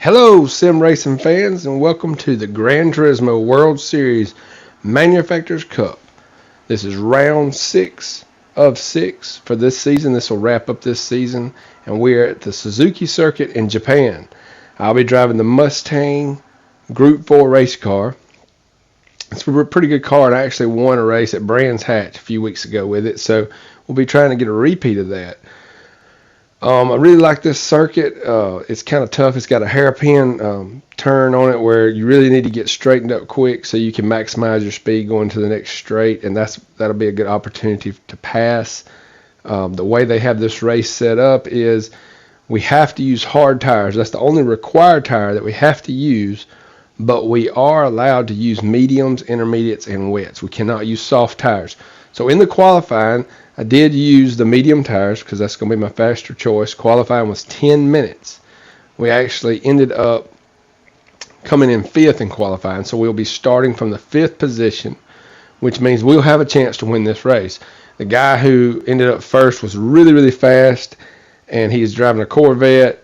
Hello, sim racing fans, and welcome to the Gran Turismo World Series Manufacturers Cup. This is round 6 of 6 for this season. This will wrap up this season, and we are at the Suzuka circuit in Japan. I'll be driving the Mustang Group 4 race car. It's a pretty good car, and I actually won a race at Brands Hatch a few weeks ago with it, so we'll be trying to get a repeat of that. I really like this circuit. It's kind of tough. It's got a hairpin turn on it where you really need to get straightened up quick so you can maximize your speed going to the next straight, and that'll be a good opportunity to pass. The way they have this race set up is we have to use hard tires. That's the only required tire that we have to use, but we are allowed to use mediums, intermediates, and wets. We cannot use soft tires. So in the qualifying, I did use the medium tires because that's going to be my faster choice. Qualifying was 10 minutes. We actually ended up coming in 5th in qualifying, so we'll be starting from the 5th position, which means we'll have a chance to win this race. The guy who ended up first was really fast, and he's driving a Corvette.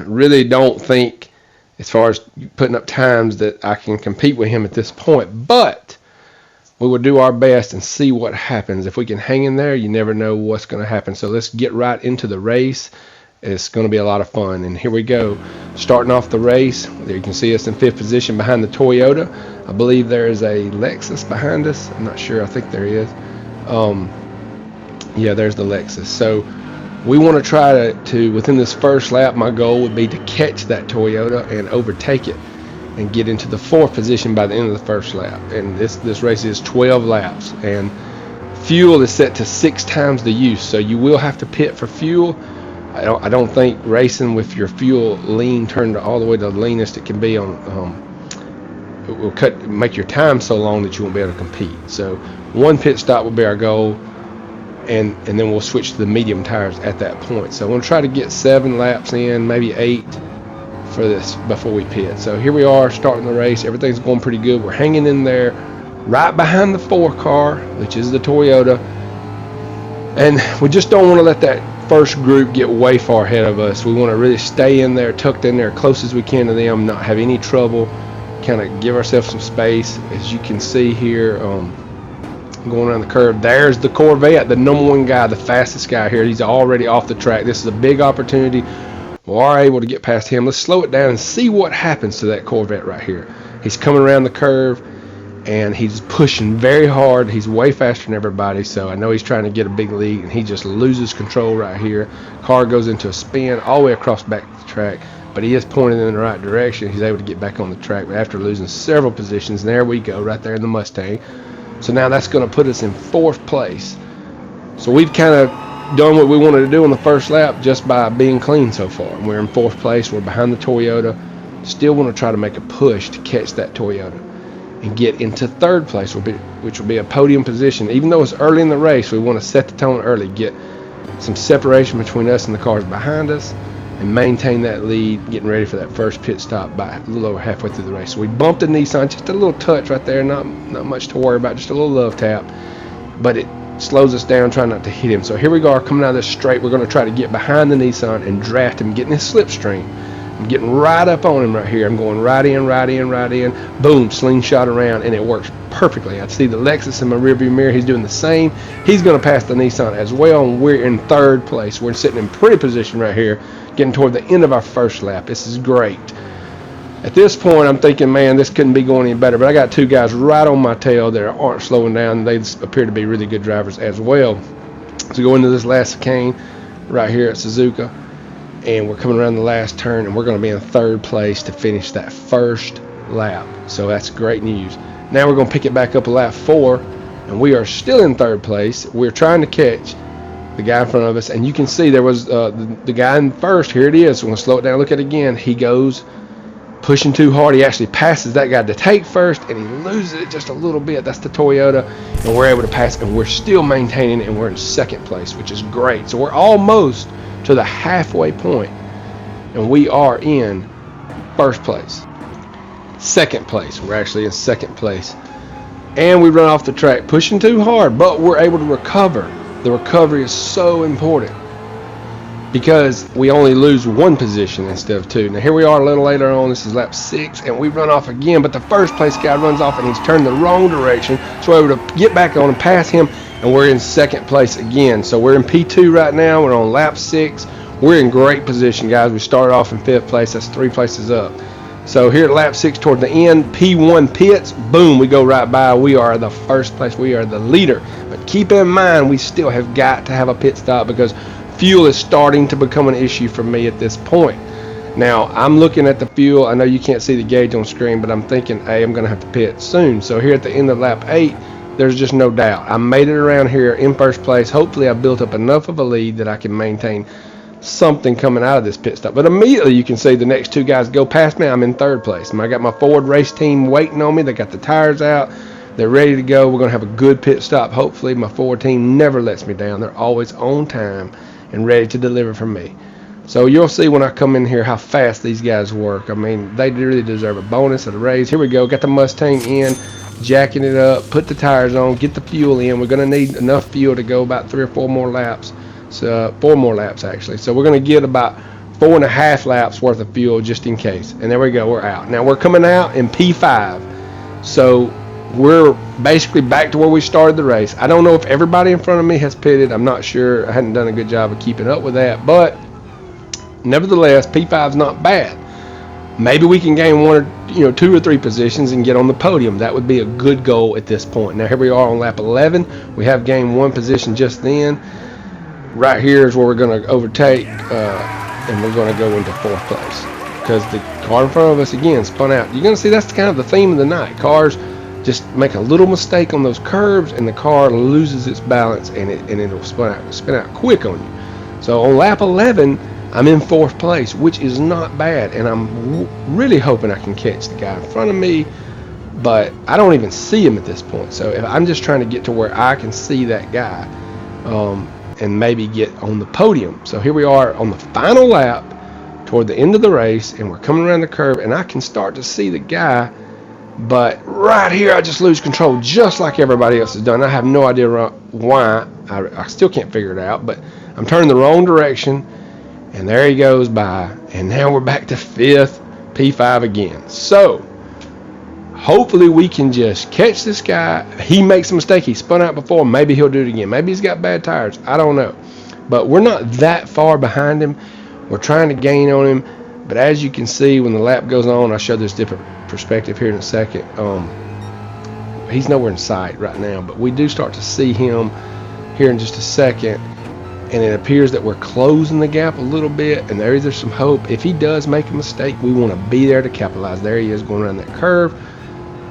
Really don't think, as far as putting up times, that I can compete with him at this point, but we will do our best and see what happens. If we can hang in there, you never know what's going to happen. So let's get right into the race. It's going to be a lot of fun. And here we go. Starting off the race, there you can see us in 5th position behind the Toyota. I believe there is a Lexus behind us. I'm not sure. I think there is. Yeah, there's the Lexus. So we want to try to, within this first lap, my goal would be to catch that Toyota and overtake it and get into the 4th position by the end of the first lap. And this race is 12 laps, and fuel is set to 6 times the use, so you will have to pit for fuel. I don't think racing with your fuel lean turned all the way to the leanest it can be on it will make your time so long that you won't be able to compete. So 1 pit stop will be our goal, and then we'll switch to the medium tires at that point. So I'm going to try to get 7 laps in, maybe 8 for this before we pit. So here we are starting the race. Everything's going pretty good. We're hanging in there right behind the 4 car, which is the Toyota, and we just don't want to let that first group get way far ahead of us. We want to really stay in there, tucked in there, close as we can to them, not have any trouble, kind of give ourselves some space. As you can see here, going around the curve, there's the Corvette, the #1 guy, the fastest guy here. He's already off the track. This is a big opportunity. We are able to get past him. Let's slow it down and see what happens to that Corvette right here. He's coming around the curve, and he's pushing very hard. He's way faster than everybody, so I know he's trying to get a big lead, and he just loses control right here. Car goes into a spin all the way across back to the track, but he is pointed in the right direction. He's able to get back on the track, but after losing several positions, there we go, right there in the Mustang. So now that's going to put us in 4th place. So we've kind of done what we wanted to do on the first lap just by being clean so far. We're in 4th place. We're behind the Toyota. Still want to try to make a push to catch that Toyota and get into 3rd place, which will be a podium position. Even though it's early in the race, we want to set the tone early, get some separation between us and the cars behind us, and maintain that lead, getting ready for that first pit stop by a little over halfway through the race. So we bumped the Nissan, just a little touch right there, not much to worry about, just a little love tap, but it slows us down, trying not to hit him. So here we are coming out of this straight. We're going to try to get behind the Nissan and draft him, getting his slipstream. I'm getting right up on him right here. I'm going right in. Boom, slingshot around, and it works perfectly. I see the Lexus in my rearview mirror. He's doing the same. He's going to pass the Nissan as well, and we're in 3rd place. We're sitting in pretty position right here, getting toward the end of our first lap. This is great. At this point, I'm thinking, man, this couldn't be going any better. But I got 2 guys right on my tail that aren't slowing down. They appear to be really good drivers as well. So go into this last chicane right here at Suzuka, and we're coming around the last turn, and we're going to be in 3rd place to finish that first lap. So that's great news. Now we're going to pick it back up a lap 4, and we are still in 3rd place. We're trying to catch the guy in front of us, and you can see there was the guy in first. Here it is. We're going to slow it down. Look at it again. He goes pushing too hard. He actually passes that guy to take first, and he loses it just a little bit. That's the Toyota, and we're able to pass, and we're still maintaining it, and we're in 2nd place, which is great. So we're almost to the halfway point, and we are in 1st place. 2nd place. We're actually in 2nd place, and we run off the track pushing too hard, but we're able to recover. The recovery is so important. because we only lose one position instead of two. Now here we are a little later on. This is lap 6, and we run off again, but the first place guy runs off and he's turned the wrong direction, so we're able to get back on and pass him, and we're in second place again. So we're in P2 right now. We're on lap 6. We're in great position, guys. We started off in 5th place. That's 3 places up. So here at lap 6 toward the end, P1 pits, boom, we go right by. We are the first place. We are the leader. But keep in mind, we still have got to have a pit stop because fuel is starting to become an issue for me at this point. Now, I'm looking at the fuel. I know you can't see the gauge on screen, but I'm thinking, hey, I'm going to have to pit soon. So here at the end of lap 8, there's just no doubt. I made it around here in first place. Hopefully, I built up enough of a lead that I can maintain something coming out of this pit stop. But immediately you can see the next two guys go past me. I'm in 3rd place. I got my Ford race team waiting on me. They got the tires out. They're ready to go. We're going to have a good pit stop. Hopefully, my Ford team never lets me down. They're always on time and ready to deliver for me. So you'll see when I come in here how fast these guys work. I mean, they really deserve a bonus of the raise. Here we go. Got the Mustang in, jacking it up, put the tires on, get the fuel in. We're going to need enough fuel to go about 3 or 4 more laps. So 4 more laps actually. So we're going to get about 4.5 laps worth of fuel just in case. And there we go. We're out. Now we're coming out in P5. So we're basically back to where we started the race. I don't know if everybody in front of me has pitted. I'm not sure. I hadn't done a good job of keeping up with that. But nevertheless, P5 is not bad. Maybe we can gain 2 or 3 positions and get on the podium. That would be a good goal at this point. Now here we are on lap 11. We have gained 1 position just then. Right here is where we're going to overtake, and we're going to go into 4th place because the car in front of us again spun out. You're going to see that's kind of the theme of the night. Cars just make a little mistake on those curves, and the car loses its balance, and it'll spin out quick on you. So on lap 11, I'm in 4th place, which is not bad, and I'm really hoping I can catch the guy in front of me, but I don't even see him at this point. So if I'm just trying to get to where I can see that guy, and maybe get on the podium. So here we are on the final lap toward the end of the race, and we're coming around the curve, and I can start to see the guy, but right here I just lose control just like everybody else has done. I have no idea why. I still can't figure it out, but I'm turning the wrong direction, and there he goes by, and now we're back to 5th, P5 again. So hopefully we can just catch this guy. He makes a mistake. He spun out before. Maybe he'll do it again. Maybe he's got bad tires. I don't know. But we're not that far behind him. We're trying to gain on him. But as you can see, when the lap goes on, I'll show this different perspective here in a second. He's nowhere in sight right now. But we do start to see him here in just a second. And it appears that we're closing the gap a little bit. And there's some hope. If he does make a mistake, we want to be there to capitalize. There he is going around that curve.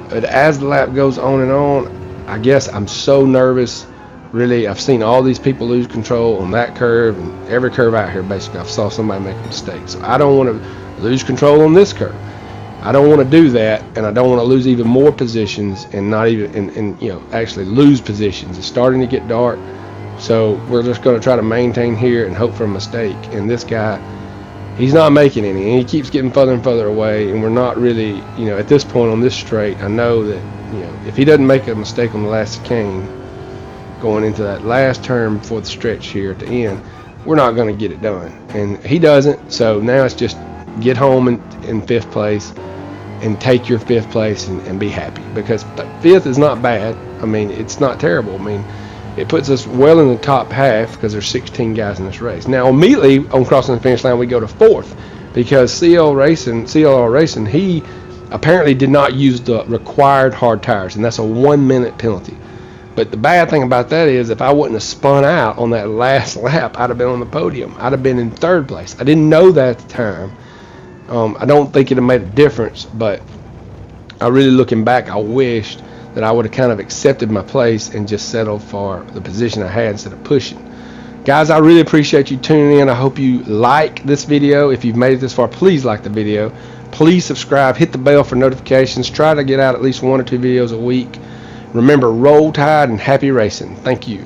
But as the lap goes on and on, I guess I'm so nervous. Really, I've seen all these people lose control on that curve and every curve out here. Basically, I've saw somebody make a mistake. So I don't want to lose control on this curve. I don't want to do that, and I don't want to lose even more positions and not even and actually lose positions. It's starting to get dark, so we're just going to try to maintain here and hope for a mistake. And this guy, he's not making any, and he keeps getting further and further away, and we're not really, at this point on this straight, I know that, if he doesn't make a mistake on the last chicane, going into that last turn before the stretch here at the end, we're not going to get it done. And he doesn't, so now it's just get home in 5th place and take your 5th place and be happy, because 5th is not bad. I mean, it's not terrible. I mean, it puts us well in the top half because there's 16 guys in this race. Now, immediately on crossing the finish line, we go to 4th because CLR Racing, he apparently did not use the required hard tires, and that's a 1-minute penalty. But the bad thing about that is if I wouldn't have spun out on that last lap, I'd have been on the podium. I'd have been in 3rd place. I didn't know that at the time. I don't think it would have made a difference, but I really, looking back, I wished that I would have kind of accepted my place and just settled for the position I had instead of pushing. Guys, I really appreciate you tuning in. I hope you like this video. If you've made it this far, please like the video. Please subscribe. Hit the bell for notifications. Try to get out at least 1 or 2 videos a week. Remember, roll tide and happy racing. Thank you.